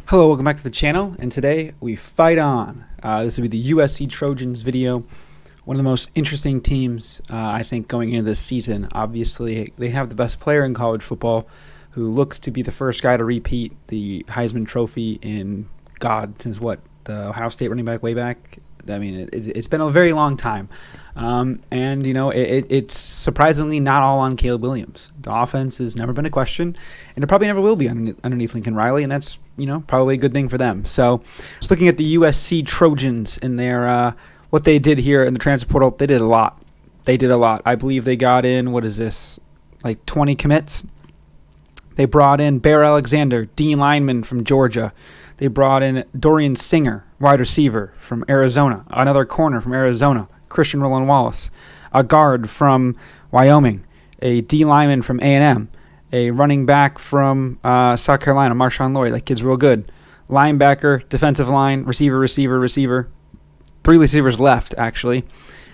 Hello, welcome back to the channel, and today we fight on. This will be the USC Trojans video. One of the most interesting teams, I think, going into this season. Obviously, they have the best player in college football, who looks to be the first guy to repeat the Heisman Trophy in, God, since what, the Ohio State running back way back? I mean, it's been a very long time. And, you know, it's surprisingly not all on Caleb Williams. The offense has never been a question, and it probably never will be underneath Lincoln Riley, and that's, you know, probably a good thing for them. So just looking at the USC Trojans and their what they did here in the transfer portal, they did a lot. I believe they got in, what is this, like 20 commits? They brought in Bear Alexander, Dean lineman from Georgia. They brought in Dorian Singer, wide receiver from Arizona. Another corner from Arizona, Christian Roland Wallace. A guard from Wyoming. A D lineman from A&M. A running back from South Carolina, Marshawn Lloyd. That kid's real good. Linebacker, defensive line, receiver. 3 receivers left, actually.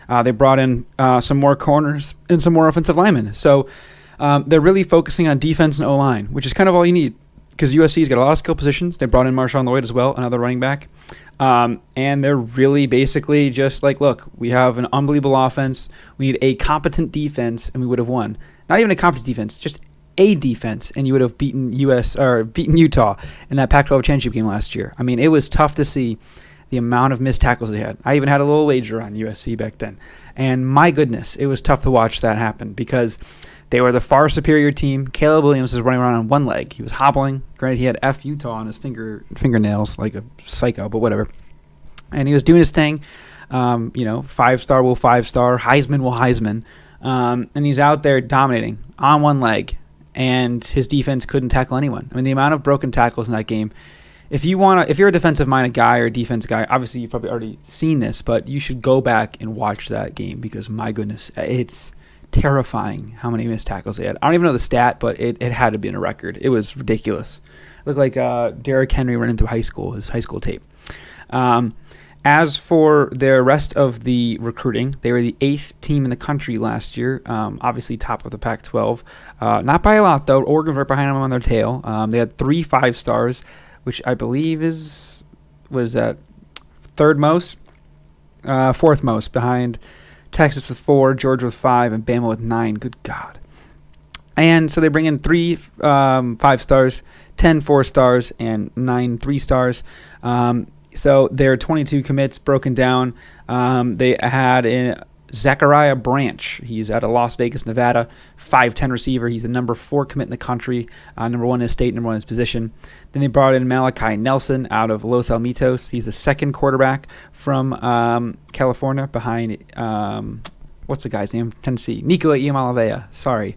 They brought in some more corners and some more offensive linemen. So they're really focusing on defense and O-line, which is kind of all you need, because USC's got a lot of skill positions. They brought in Marshawn Lloyd as well, another running back. And they're really basically just like, look, we have an unbelievable offense. We need a competent defense, and we would have won. Not even a competent defense, just a defense, and you would have beaten Utah in that Pac-12 championship game last year. I mean, it was tough to see the amount of missed tackles they had. I even had a little wager on USC back then. And my goodness, it was tough to watch that happen because they were the far superior team. Caleb Williams was running around on one leg. He was hobbling. Granted, he had F Utah on his fingernails like a psycho, but whatever. And he was doing his thing. 5-star will 5-star. Heisman will Heisman. And he's out there dominating on one leg. And his defense couldn't tackle anyone. I mean, the amount of broken tackles in that game. If you're a defensive-minded guy or a defense guy, obviously you've probably already seen this, but you should go back and watch that game because, my goodness, it's terrifying how many missed tackles they had. I don't even know the stat, but it had to be in a record. It was ridiculous. It looked like Derrick Henry running through his high school tape. As for the rest of the recruiting, they were the 8th team in the country last year, obviously top of the Pac-12. Not by a lot, though. Oregon right behind them on their tail. They had 3 5-stars, which I believe was that third most? Fourth most, behind Texas with 4, Georgia with 5, and Bama with 9. Good God. And so they bring in 3 5-stars, 10 4-stars, and 9 3-stars. So their 22 commits broken down. They had in Zachariah Branch. He's out of Las Vegas, Nevada, 5'10 receiver. He's the number 4 commit in the country, number 1 in his state, number 1 in his position. Then they brought in Malachi Nelson out of Los Alamitos. He's the second quarterback from California behind, what's the guy's name? Tennessee. Nico Iamaleava. Sorry.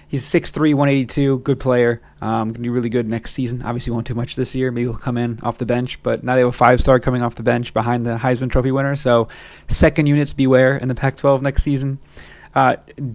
He's 6'3", 182, good player. Going to be really good next season. Obviously won't do much this year. Maybe he'll come in off the bench, but now they have a 5-star coming off the bench behind the Heisman Trophy winner. So second units beware in the Pac-12 next season.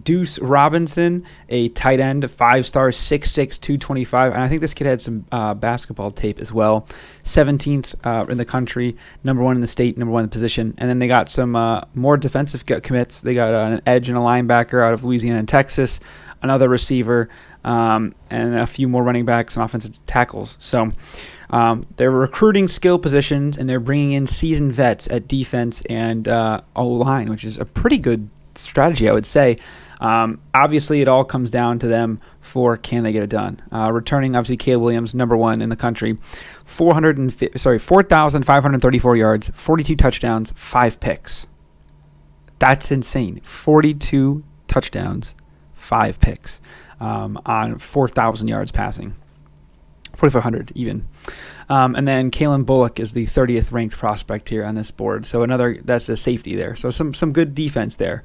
Deuce Robinson, a tight end, 5-star, 6'6", 225. And I think this kid had some basketball tape as well. 17th in the country, number 1 in the state, number 1 in the position. And then they got some more defensive commits. They got an edge and a linebacker out of Louisiana and Texas, another receiver, and a few more running backs and offensive tackles. So they're recruiting skill positions, and they're bringing in seasoned vets at defense and O-line, which is a pretty good strategy, I would say. Obviously, it all comes down to them for can they get it done. Returning, obviously, Caleb Williams, number 1 in the country, 4,534 yards, 42 touchdowns, 5 picks. That's insane. 42 touchdowns, 5 picks on 4,000 yards passing. 4,500 even. And then Kalen Bullock is the 30th ranked prospect here on this board. So that's a safety there. So some good defense there.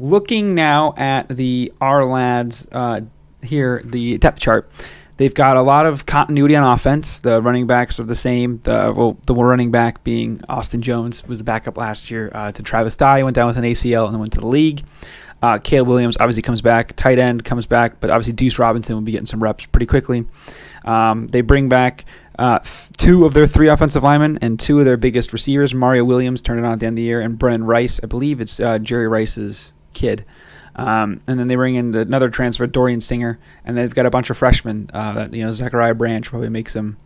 Looking now at the our lads here, the depth chart. They've got a lot of continuity on offense. The running backs are the same. The running back being Austin Jones was the backup last year to Travis Dye. Went down with an ACL and then went to the league. Caleb Williams obviously comes back. Tight end comes back, but obviously Deuce Robinson will be getting some reps pretty quickly. They bring back 2 of their 3 offensive linemen and 2 of their biggest receivers. Mario Williams turned it on at the end of the year, and Brennan Rice. I believe it's Jerry Rice's kid. And then they bring in another transfer, Dorian Singer, and they've got a bunch of freshmen. That Zachariah Branch probably make some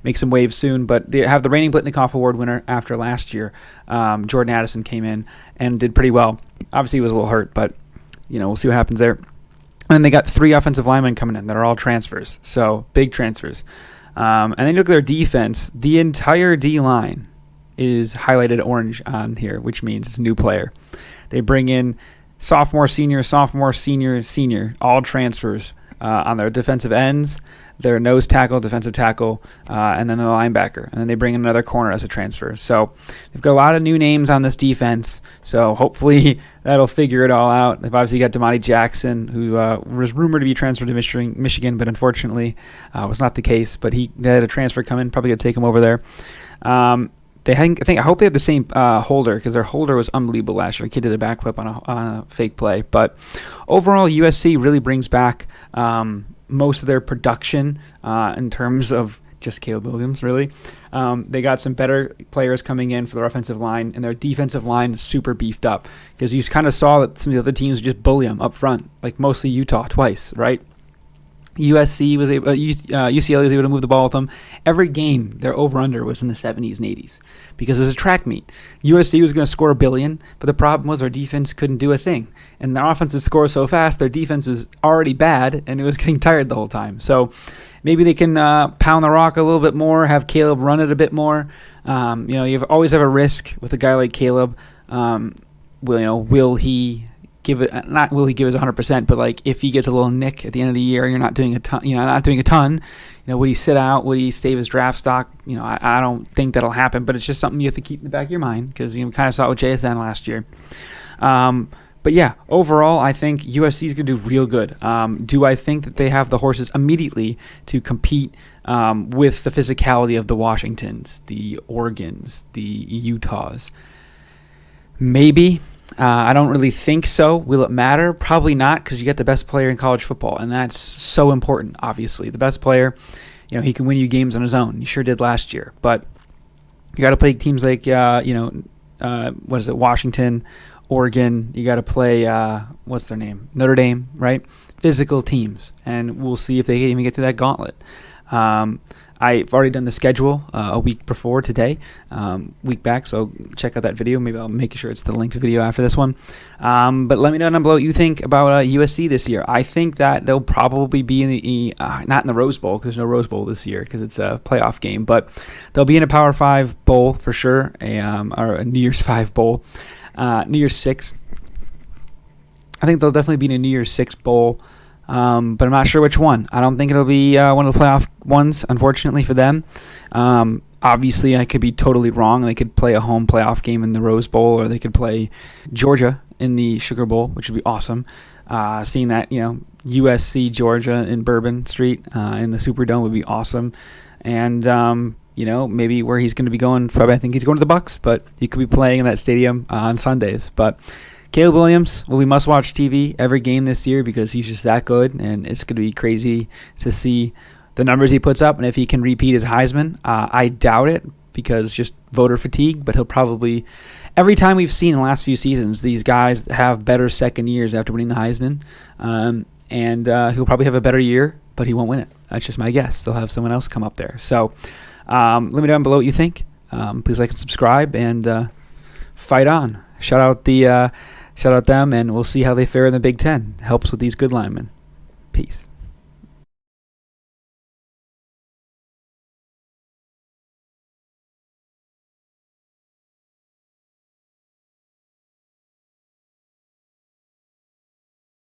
waves soon. But they have the reigning Blitnikoff Award winner after last year. Jordan Addison came in and did pretty well. Obviously, he was a little hurt, but we'll see what happens there. And they got 3 offensive linemen coming in that are all transfers, so big transfers. And then you look at their defense. The entire D-line is highlighted orange on here, which means it's a new player. They bring in sophomore, senior, all transfers on their defensive ends, their nose tackle, defensive tackle, and then the linebacker. And then they bring in another corner as a transfer. So they've got a lot of new names on this defense. So hopefully that'll figure it all out. They've obviously got Damani Jackson, who was rumored to be transferred to Michigan, but unfortunately was not the case. But they had a transfer come in, probably going to take him over there. I hope they have the same holder, because their holder was unbelievable last year. The kid did a backflip on a fake play. But overall, USC really brings back most of their production in terms of just Caleb Williams, really. They got some better players coming in for their offensive line, and their defensive line is super beefed up, because you kind of saw that some of the other teams would just bully them up front, like mostly Utah twice, right? UCLA was able to move the ball with them. Every game, their over-under was in the 70s and 80s because it was a track meet. USC was going to score 1 billion, but the problem was their defense couldn't do a thing. And their offense would score so fast, their defense was already bad, and it was getting tired the whole time. So maybe they can pound the rock a little bit more, have Caleb run it a bit more. You always have a risk with a guy like Caleb. Will he give it? Not will he give his 100%, but like if he gets a little nick at the end of the year, and you're not doing a ton. Would he sit out? Would he save his draft stock? I don't think that'll happen, but it's just something you have to keep in the back of your mind, because kind of saw it with JSN last year. But yeah, overall, I think USC is going to do real good. Do I think that they have the horses immediately to compete with the physicality of the Washingtons, the Oregons, the Utahs? Maybe. I don't really think so. Will it matter? Probably not, because you get the best player in college football, and that's so important, obviously. The best player, he can win you games on his own. He sure did last year. But you got to play teams like, Washington, Oregon. You got to play, what's their name? Notre Dame, right? Physical teams, and we'll see if they can even get to that gauntlet. I've already done the schedule a week before today, week back, so check out that video. Maybe I'll make sure it's the linked video after this one. But let me know down below what you think about USC this year. I think that they'll probably be in the not in the Rose Bowl, because there's no Rose Bowl this year because it's a playoff game, but they'll be in a Power 5 bowl for sure, or a New Year's 5 bowl, New Year's 6. I think they'll definitely be in a New Year's 6 bowl. But I'm not sure which one. I don't think it'll be one of the playoff ones, unfortunately for them. Obviously, I could be totally wrong. They could play a home playoff game in the Rose Bowl, or they could play Georgia in the Sugar Bowl, which would be awesome. Seeing that, USC Georgia in Bourbon Street in the Superdome would be awesome. And maybe where he's going to be going, probably I think he's going to the Bucks, but he could be playing in that stadium on Sundays. But Caleb Williams will be must-watch TV every game this year, because he's just that good, and it's going to be crazy to see the numbers he puts up and if he can repeat his Heisman. I doubt it, because just voter fatigue, but he'll probably – every time we've seen in the last few seasons, these guys have better second years after winning the Heisman, and he'll probably have a better year, but he won't win it. That's just my guess. They'll have someone else come up there. So let me know down below what you think. Please like and subscribe, and fight on. Shout out them, and we'll see how they fare in the Big Ten. Helps with these good linemen. Peace.